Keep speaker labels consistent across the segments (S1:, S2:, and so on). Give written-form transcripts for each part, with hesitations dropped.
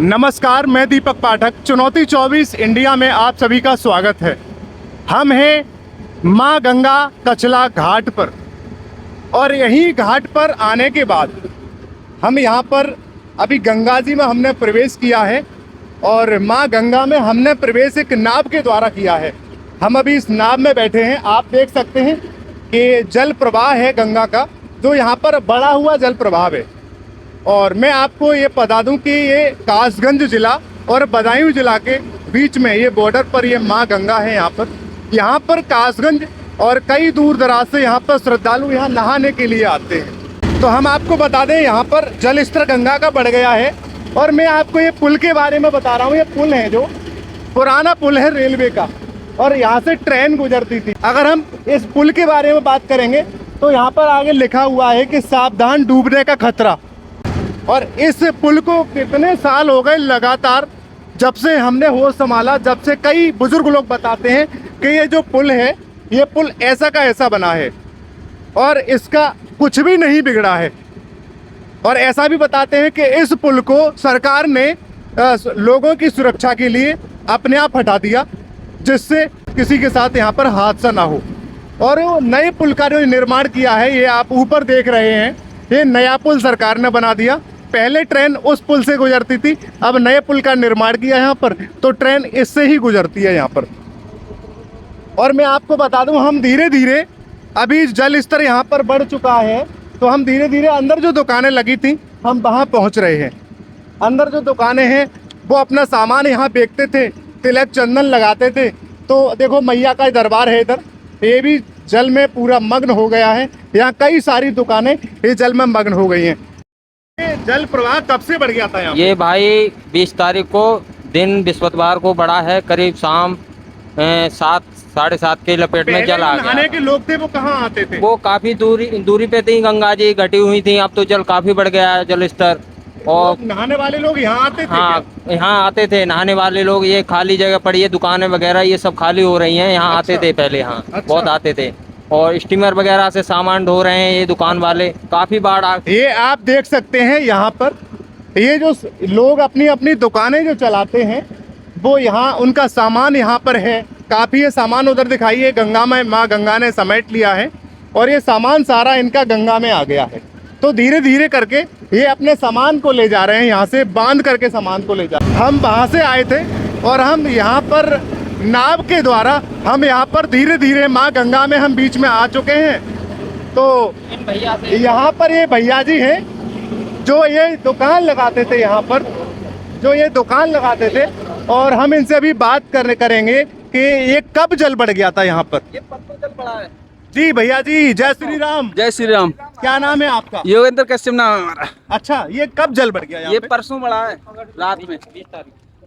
S1: नमस्कार, मैं दीपक पाठक। चुनौती 24 इंडिया में आप सभी का स्वागत है। हम हैं माँ गंगा कचला घाट पर और यही घाट पर आने के बाद हम यहाँ पर अभी गंगा जी में हमने प्रवेश किया है और माँ गंगा में हमने प्रवेश एक नाव के द्वारा किया है। हम अभी इस नाव में बैठे हैं। आप देख सकते हैं कि जल प्रवाह है गंगा का, जो यहाँ पर बढ़ा हुआ जल प्रवाह है। और मैं आपको ये बता दूं कि ये कासगंज जिला और बदायूं जिला के बीच में ये बॉर्डर पर ये माँ गंगा है। यहाँ पर कासगंज और कई दूर दराज से यहाँ पर श्रद्धालु यहाँ नहाने के लिए आते हैं। तो हम आपको बता दें, यहाँ पर जल स्तर गंगा का बढ़ गया है। और मैं आपको ये पुल के बारे में बता रहा हूँ। ये पुल है जो पुराना पुल है रेलवे का, और यहाँ से ट्रेन गुजरती थी। अगर हम इस पुल के बारे में बात करेंगे तो यहाँ पर आगे लिखा हुआ है कि सावधान डूबने का खतरा। और इस पुल को कितने साल हो गए लगातार, जब से हमने होश संभाला, जब से कई बुजुर्ग लोग बताते हैं कि ये जो पुल है, ये पुल ऐसा का ऐसा बना है और इसका कुछ भी नहीं बिगड़ा है। और ऐसा भी बताते हैं कि इस पुल को सरकार ने लोगों की सुरक्षा के लिए अपने आप हटा दिया, जिससे किसी के साथ यहाँ पर हादसा ना हो। और नए पुल का जो निर्माण किया है, ये आप ऊपर देख रहे हैं, ये नया पुल सरकार ने बना दिया। पहले ट्रेन उस पुल से गुजरती थी, अब नए पुल का निर्माण किया यहाँ पर, तो ट्रेन इससे ही गुजरती है यहाँ पर। और मैं आपको बता दूं, हम धीरे धीरे अभी जल स्तर यहाँ पर बढ़ चुका है, तो हम धीरे धीरे अंदर जो दुकानें लगी थी हम वहाँ पहुँच रहे हैं। अंदर जो दुकानें हैं वो अपना सामान यहाँ बेचते थे, तिलक चंदन लगाते थे। तो देखो मैया का दरबार है इधर, ये भी जल में पूरा मग्न हो गया है। यहाँ कई सारी दुकानें ये जल में मग्न हो गई हैं। ये जल प्रवाह कब से बढ़ गया था यहाँ?
S2: ये भाई 20 तारीख को दिन बृहस्पतिवार को बढ़ा है। करीब शाम 7-7:30 के लपेट में जल आ गया।
S1: नहाने के लोग थे वो कहाँ आते थे?
S2: वो काफी दूरी पे थी, गंगा जी घटी हुई थी। अब तो जल काफी बढ़ गया है, जल स्तर। और
S1: नहाने वाले लोग यहाँ आते थे?
S2: हाँ, यहाँ आते थे नहाने वाले लोग। ये खाली जगह पड़ी है, दुकानें वगैरह ये सब खाली हो रही हैं। यहाँ आते थे पहले, हाँ बहुत आते थे। और स्टीमर वगैरह से सामान ढो रहे हैं ये दुकान वाले। काफी बाढ़
S1: ये आप देख सकते हैं यहाँ पर, ये जो लोग अपनी अपनी दुकानें जो चलाते हैं वो यहाँ, उनका सामान यहाँ पर है। काफी ये सामान उधर दिखाइए, गंगा में माँ गंगा ने समेट लिया है और ये सामान सारा इनका गंगा में आ गया है। तो धीरे धीरे करके ये अपने सामान को ले जा रहे हैं, यहाँ से बांध करके सामान को ले जा रहे हैं। हम वहाँ से आए थे और हम यहाँ पर नाव के द्वारा हम यहाँ पर धीरे धीरे माँ गंगा में हम बीच में आ चुके हैं। तो यहाँ पर ये भैया जी हैं जो ये दुकान लगाते थे, यहाँ पर जो ये दुकान लगाते थे, और हम इनसे अभी बात करेंगे कि ये कब जल बढ़ गया था यहाँ पर।
S2: ये परसों जल पड़ा है
S1: जी भैया जी, जय श्री राम।
S3: जय श्री राम।
S1: क्या नाम है आपका?
S3: योगेंद्र कश्यप नाम है हमारा।
S1: अच्छा, ये कब जल बढ़ गया यहाँ
S3: ये
S1: पे?
S3: परसों बढ़ा है, रात में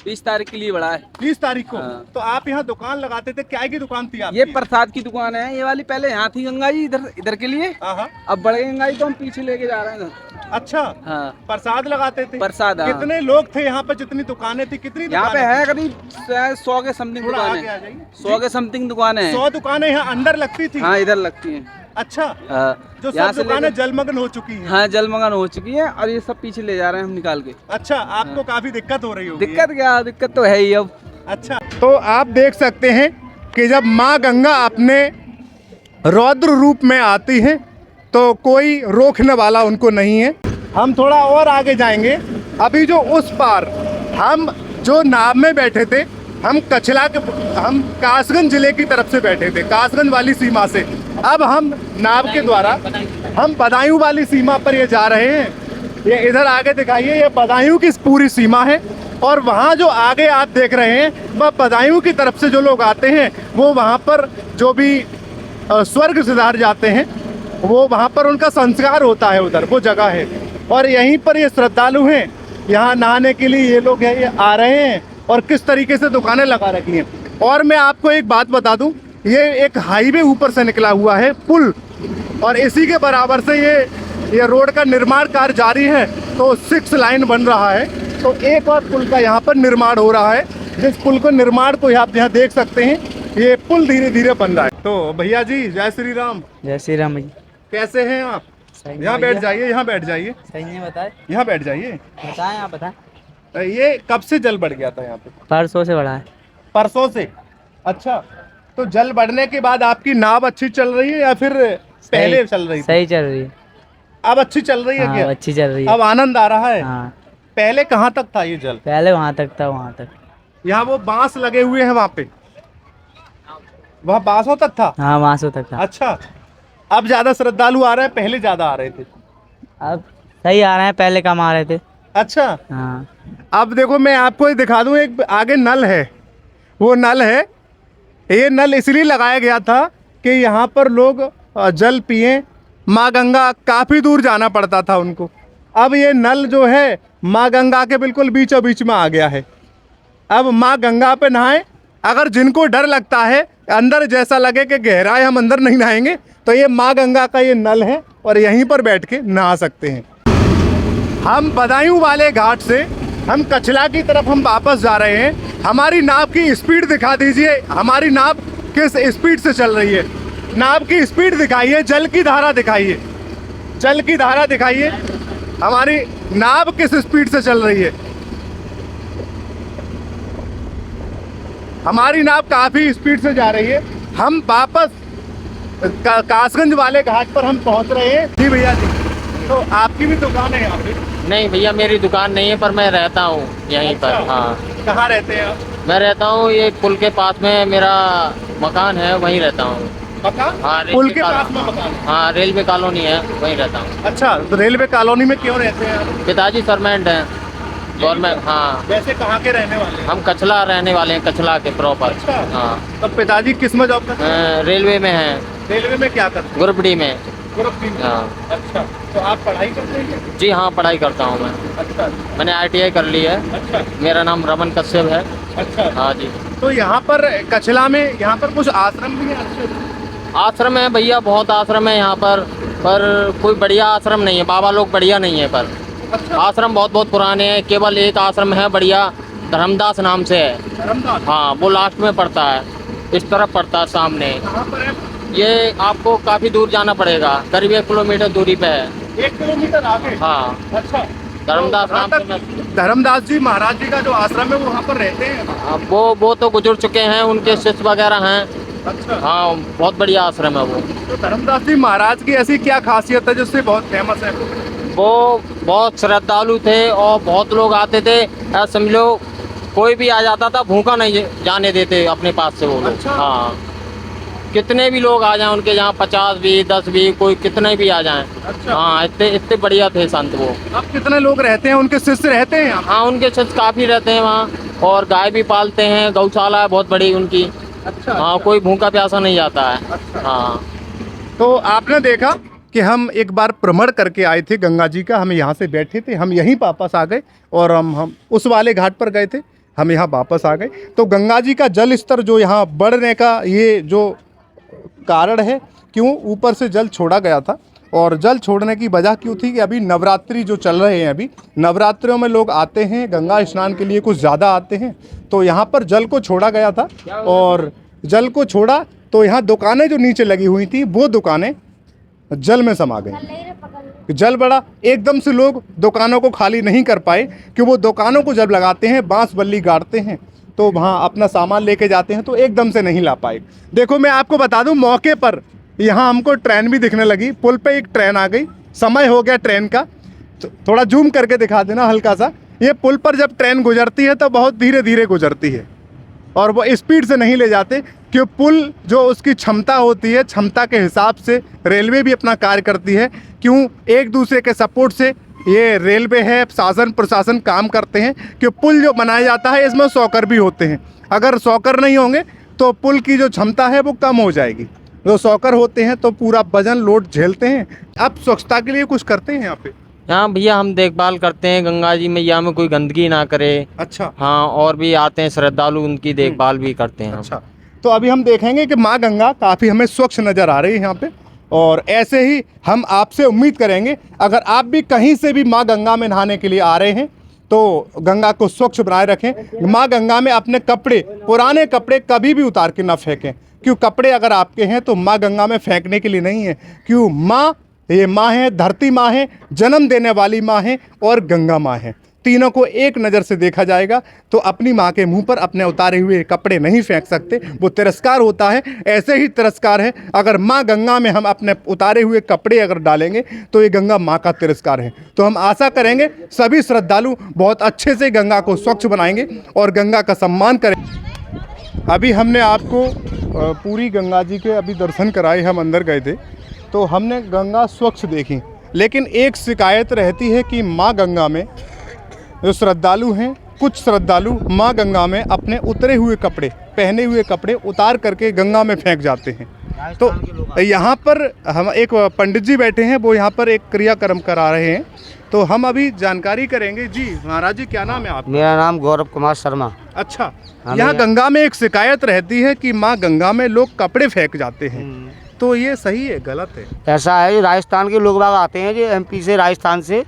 S3: 20 तारीख के लिए बढ़ा है।
S1: 20 तारीख को।
S3: हाँ।
S1: तो आप यहाँ दुकान लगाते थे, क्या की दुकान थी आपकी?
S3: ये प्रसाद की दुकान है। ये वाली पहले यहाँ थी गंगा जी, इधर के लिए।
S1: हाँ।
S3: अब बढ़ गई गंगा जी, तो हम पीछे लेके जा रहे हैं।
S1: अच्छा,
S3: हाँ,
S1: प्रसाद लगाते थे?
S3: प्रसाद। हाँ।
S1: कितने लोग थे यहाँ पर? जितनी दुकानें थी, कितनी
S3: यहाँ पे
S1: दुकानें
S3: है
S1: थी?
S3: करीब 100 के समथिंग
S1: थोड़ा
S3: दुकान
S1: आगे आ
S3: है।
S1: जाइए।
S3: 100 के समथिंग दुकान है।
S1: 100 दुकानें यहाँ अंदर लगती थी?
S3: हाँ, इधर लगती है।
S1: अच्छा,
S3: हाँ,
S1: जो
S3: यहाँ
S1: सब
S3: से
S1: दुकानें
S3: लेके-
S1: जलमग्न हो चुकी हैं?
S3: हाँ, जलमग्न हो चुकी है और ये सब पीछे ले जा रहे हैं हम निकाल के।
S1: अच्छा, आपको काफी दिक्कत हो रही होगी?
S3: दिक्कत क्या, दिक्कत तो है ही अब।
S1: अच्छा, तो आप देख सकते हैं कि जब माँ गंगा अपने रौद्र रूप में आती है तो कोई रोकने वाला उनको नहीं है। हम थोड़ा और आगे जाएंगे। अभी जो उस पार हम जो नाव में बैठे थे, हम कासगंज जिले की तरफ से बैठे थे, कासगंज वाली सीमा से। अब हम नाव के द्वारा हम बदायूं वाली सीमा पर ये जा रहे हैं। ये इधर आगे दिखाइए, ये बदायूं की पूरी सीमा है। और वहाँ जो आगे आप देख रहे हैं वह बदायूं की तरफ से जो लोग आते हैं वो वहाँ पर जो भी स्वर्ग सिधार जाते हैं, वो वहाँ पर उनका संस्कार होता है, उधर वो जगह है। और यहीं पर ये श्रद्धालु हैं, यहाँ नहाने के लिए ये लोग ये आ रहे हैं और किस तरीके से दुकानें लगा रखी हैं। और मैं आपको एक बात बता दूं, ये एक हाईवे ऊपर से निकला हुआ है पुल, और इसी के बराबर से ये रोड का निर्माण कार्य जारी है। तो 6 लाइन बन रहा है, तो एक और पुल का यहाँ पर निर्माण हो रहा है, जिस पुल को निर्माण को आप यहाँ देख सकते हैं। ये पुल धीरे धीरे बन रहा है। तो भैया जी, जय श्री राम।
S3: जय श्री राम भैया।
S1: कैसे हैं आप? यहाँ बैठ जाइए, यहाँ बैठ जाइए।
S3: सही नहीं बताए?
S1: यहाँ बैठ जाइए।
S3: बताएं, आप बताएं।
S1: ये कब से जल बढ़ गया था यहाँ पे?
S4: परसों से बढ़ा है।
S1: परसों से। अच्छा, तो जल बढ़ने के बाद आपकी नाव अच्छी चल रही है या फिर पहले चल रही थी?
S4: सही चल रही है।
S1: अब अच्छी चल रही है
S4: हाँ,
S1: क्या?
S4: अच्छी चल रही है।
S1: अब आनंद आ रहा है?
S4: हाँ,
S1: पहले कहाँ तक था ये जल?
S4: पहले वहाँ तक था, वहाँ तक।
S1: यहाँ वो बांस लगे हुए हैं वहाँ पे, वहाँ बांसों तक था?
S4: हाँ, वहाँ से तक था।
S1: अच्छा, अब ज्यादा श्रद्धालु आ रहे हैं, पहले ज्यादा आ रहे थे?
S4: अब सही आ रहे हैं, पहले कम आ रहे थे।
S1: अच्छा,
S4: हाँ,
S1: अब देखो मैं आपको दिखा दूं, एक आगे नल है, वो नल है, ये नल इसलिए लगाया गया था कि यहाँ पर लोग जल पिए। माँ गंगा काफ़ी दूर जाना पड़ता था उनको, अब ये नल जो है माँ गंगा के बिल्कुल बीचों बीच में आ गया है। अब माँ गंगा पे नहाएं। अगर जिनको डर लगता है अंदर, जैसा लगे कि गहराई हम अंदर नहीं नहाएंगे, तो ये माँ गंगा का ये नल है और यहीं पर बैठ के नहा सकते हैं। हम बदायूं वाले घाट से हम कचला की तरफ हम वापस जा रहे हैं। हमारी नाव की स्पीड दिखा दीजिए, हमारी नाव किस स्पीड से चल रही है? नाव की स्पीड दिखाइए, जल की धारा दिखाइए, जल की धारा दिखाइए, हमारी नाव किस स्पीड से चल रही है? हमारी नाव काफ़ी स्पीड से जा रही है। हम वापस कासगंज वाले घाट पर हम पहुंच रहे हैं। जी भैया जी, तो आपकी भी दुकान है यहाँ पे?
S2: नहीं भैया, मेरी दुकान नहीं है, पर मैं रहता हूँ यहीं पर।
S1: अच्छा।
S2: हाँ,
S1: कहाँ रहते हैं आप?
S2: मैं रहता हूँ ये पुल के पास में, मेरा मकान है, वहीं रहता हूँ।
S1: मकान?
S2: हाँ,
S1: पुल के पास में मकान है?
S2: हाँ, रेलवे कॉलोनी है, वहीं रहता हूँ।
S1: अच्छा, तो रेलवे कॉलोनी में क्यों रहते हैं आप?
S2: पिताजी सरमेंट हैं गवर्नमेंट। हाँ,
S1: वैसे कहाँ के रहने वाले हैं?
S2: हम कचला रहने वाले हैं, कचला के प्रॉपर।
S1: अच्छा।
S2: हाँ,
S1: तब पिताजी किस में जॉब करते हैं?
S2: रेलवे में हैं,
S1: रेलवे में क्या करते हैं?
S2: ग्रुप डी में।
S1: ग्रुप डी में।
S2: हाँ।
S1: अच्छा, तो आप पढ़ाई करते हैं?
S2: जी हाँ, पढ़ाई करता हूँ मैं।
S1: अच्छा
S2: मैंने ITI कर ली है।
S1: अच्छा
S2: मेरा नाम रमन कश्यप है।
S1: अच्छा।
S2: हाँ जी।
S1: तो यहाँ पर कचला में यहाँ पर कुछ आश्रम भी हैं अच्छे?
S2: आश्रम है भैया, बहुत आश्रम है यहाँ पर कोई बढ़िया आश्रम नहीं है, बाबा लोग बढ़िया नहीं है। पर
S1: अच्छा,
S2: आश्रम बहुत बहुत पुराने हैं। केवल एक आश्रम है बढ़िया, धर्मदास नाम से है।
S1: धर्मदास?
S2: हाँ, वो लास्ट में पड़ता है, इस तरफ पड़ता है सामने।
S1: कहाँ पर है?
S2: ये आपको काफ़ी दूर जाना पड़ेगा, करीब 1 किलोमीटर दूरी पे है।
S1: 1 किलोमीटर आगे?
S2: हाँ,
S1: अच्छा।
S2: धर्मदास
S1: तो
S2: नाम
S1: वहाँ
S2: से मैं।
S1: तक धर्मदास जी महाराज जी का जो आश्रम है वो वहाँ पर रहते हैं?
S2: हाँ, वो तो गुजर चुके हैं, उनके शिष्य वगैरह हैं।
S1: अच्छा।
S2: हाँ, बहुत बढ़िया आश्रम है वो।
S1: तो धर्मदास जी महाराज की ऐसी क्या खासियत है जिससे बहुत फेमस है?
S2: वो बहुत श्रद्धालु थे और बहुत लोग आते थे। ऐसा समझ लो, कोई भी आ जाता था, भूखा नहीं जाने देते अपने पास से वो लोग।
S1: अच्छा।
S2: हाँ, कितने भी लोग आ जाएं उनके यहाँ, 50 भी 10 भी, कोई कितने भी आ जाएं।
S1: अच्छा।
S2: हाँ, इतने इतने बढ़िया थे संत वो।
S1: अब कितने लोग रहते हैं, उनके शिष्य रहते हैं यहाँ?
S2: हाँ, उनके शिष्य काफ़ी रहते हैं वहाँ, और गाय भी पालते हैं, गौशाला है बहुत बड़ी उनकी।
S1: अच्छा।
S2: हाँ, कोई भूखा प्यासा नहीं जाता है।
S1: अच्छा।
S2: हाँ।
S1: तो आपने देखा कि हम एक बार भ्रमण करके आए थे गंगा जी का, हम यहाँ से बैठे थे, हम यहीं वापस आ गए और हम उस वाले घाट पर गए थे, हम यहाँ वापस आ गए। तो गंगा जी का जल स्तर जो यहाँ बढ़ने का ये जो कारण है, क्यों ऊपर से जल छोड़ा गया था, और जल छोड़ने की वजह क्यों थी कि अभी नवरात्रि जो चल रहे हैं, अभी नवरात्रियों में लोग आते हैं गंगा स्नान के लिए, कुछ ज़्यादा आते हैं, तो यहाँ पर जल को छोड़ा गया था। और जल को छोड़ा तो यहाँ दुकानें जो नीचे लगी हुई थी वो दुकानें जल में समा गई। जल बढ़ा, एकदम से लोग दुकानों को खाली नहीं कर पाए, कि वो दुकानों को जब लगाते हैं, बांस बल्ली गाड़ते हैं, तो वहाँ अपना सामान लेके जाते हैं, तो एकदम से नहीं ला पाए। देखो मैं आपको बता दूं, मौके पर यहाँ हमको ट्रेन भी दिखने लगी, पुल पे एक ट्रेन आ गई, समय हो गया ट्रेन का, तो थोड़ा जूम करके दिखा देना हल्का सा। ये पुल पर जब ट्रेन गुजरती है तो बहुत धीरे धीरे गुजरती है, और वो स्पीड से नहीं ले जाते, क्यों पुल जो उसकी क्षमता होती है, क्षमता के हिसाब से रेलवे भी अपना कार्य करती है। क्यों एक दूसरे के सपोर्ट से ये रेलवे है, शासन प्रशासन काम करते हैं, कि पुल जो बनाया जाता है इसमें सॉकर भी होते हैं। अगर सॉकर नहीं होंगे तो पुल की जो क्षमता है वो कम हो जाएगी। जो सॉकर होते हैं तो पूरा वजन लोड झेलते हैं। अब स्वच्छता के लिए कुछ करते हैं यहाँ पे?
S2: यहाँ भैया हम देखभाल करते हैं, गंगा जी मैया में कोई गंदगी ना करे।
S1: अच्छा।
S2: हाँ, और भी आते हैं श्रद्धालु, उनकी देखभाल भी करते हैं हम।
S1: अच्छा, तो अभी हम देखेंगे कि माँ गंगा काफ़ी हमें स्वच्छ नज़र आ रही है यहाँ पे, और ऐसे ही हम आपसे उम्मीद करेंगे, अगर आप भी कहीं से भी माँ गंगा में नहाने के लिए आ रहे हैं तो गंगा को स्वच्छ बनाए रखें। माँ गंगा में अपने कपड़े, पुराने कपड़े कभी भी उतार के ना फेंकें, क्यों कपड़े अगर आपके हैं तो माँ गंगा में फेंकने के लिए नहीं है। क्यों माँ, ये माँ है, धरती माँ है, जन्म देने वाली माँ है और गंगा माँ है। तीनों को एक नज़र से देखा जाएगा तो अपनी माँ के मुंह पर अपने उतारे हुए कपड़े नहीं फेंक सकते, वो तिरस्कार होता है। ऐसे ही तिरस्कार है अगर माँ गंगा में हम अपने उतारे हुए कपड़े अगर डालेंगे तो ये गंगा माँ का तिरस्कार है। तो हम आशा करेंगे सभी श्रद्धालु बहुत अच्छे से गंगा को स्वच्छ बनाएंगे और गंगा का सम्मान करें। अभी हमने आपको पूरी गंगा जी के अभी दर्शन कराए, हम अंदर गए थे तो हमने गंगा स्वच्छ देखी, लेकिन एक शिकायत रहती है कि माँ गंगा में जो श्रद्धालु हैं, कुछ श्रद्धालु माँ गंगा में अपने उतरे हुए कपड़े, पहने हुए कपड़े उतार करके गंगा में फेंक जाते हैं। तो यहाँ पर हम एक पंडित जी बैठे हैं, वो यहाँ पर एक क्रियाक्रम करा रहे हैं, तो हम अभी जानकारी करेंगे। जी महाराज जी, क्या नाम है आपका?
S5: मेरा नाम गौरव कुमार शर्मा।
S1: अच्छा, यहाँ गंगा में एक शिकायत रहती है कि माँ गंगा में लोग कपड़े फेंक जाते हैं, तो ये सही है गलत है?
S5: ऐसा है, राजस्थान के लोग बाग आते हैं जो एमपी से, राजस्थान से,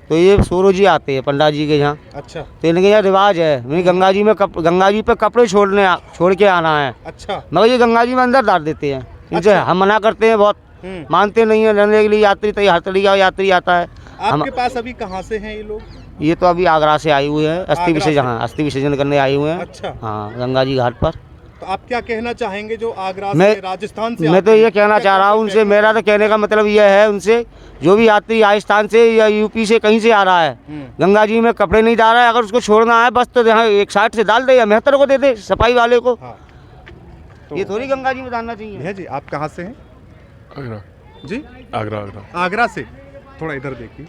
S5: तो ये सूरो जी आते हैं पंडा जी के यहाँ।
S1: अच्छा,
S5: तो इनके यहाँ रिवाज है गंगा जी पे कपड़े छोड़ के आना है।
S1: अच्छा,
S5: मगर ये गंगा जी में अंदर डाल देते हैं। इनसे
S1: अच्छा।
S5: हम मना करते हैं, बहुत मानते नहीं है। रहने के लिए यात्री, तो हर तरीके का यात्री आता है।
S1: आपके पास अभी कहाँ से हैं ये लोग?
S5: ये तो अभी आगरा से आई हुए हैं, अस्थि विसर्जन करने आई हुए हैं।
S1: अच्छा,
S5: हाँ, गंगा जी घाट पर।
S1: तो आप क्या कहना चाहेंगे जो आगरा
S5: मैं-
S1: से, राजस्थान से
S5: मैं तो ये कहना चाह रहा हूँ उनसे, मेरा तो कहने का मतलब ये है उनसे, जो भी यात्री राजस्थान से या यूपी से कहीं से आ रहा है, गंगा जी में कपड़े नहीं डाल रहा है, अगर उसको छोड़ना है बस तो यहाँ एक साइड से डाल दे या मेहतर को दे दे, सफाई वाले को।
S1: हाँ।
S5: ये थोड़ी गंगा जी में डालना चाहिए।
S1: भैया जी, आप कहाँ से हैं?
S6: आगरा।
S1: जी,
S6: आगरा।
S1: आगरा से। थोड़ा इधर देखिए।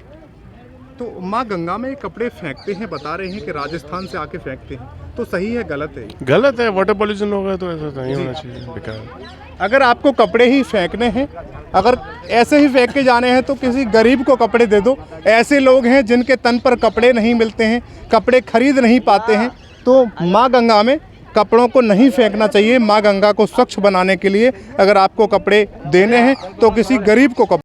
S1: तो माँ गंगा में कपड़े फेंकते हैं, बता रहे हैं कि राजस्थान से आके फेंकते हैं, तो सही है गलत है?
S6: गलत है, वाटर पॉल्यूशन होगा तो ऐसा नहीं होना चाहिए, बेकार।
S1: अगर आपको कपड़े ही फेंकने हैं, अगर ऐसे ही फेंक के जाने हैं तो किसी गरीब को कपड़े दे दो। ऐसे लोग हैं जिनके तन पर कपड़े नहीं मिलते हैं, कपड़े खरीद नहीं पाते हैं, तो माँ गंगा में कपड़ों को नहीं फेंकना चाहिए। माँ गंगा को स्वच्छ बनाने के लिए अगर आपको कपड़े देने हैं तो किसी गरीब को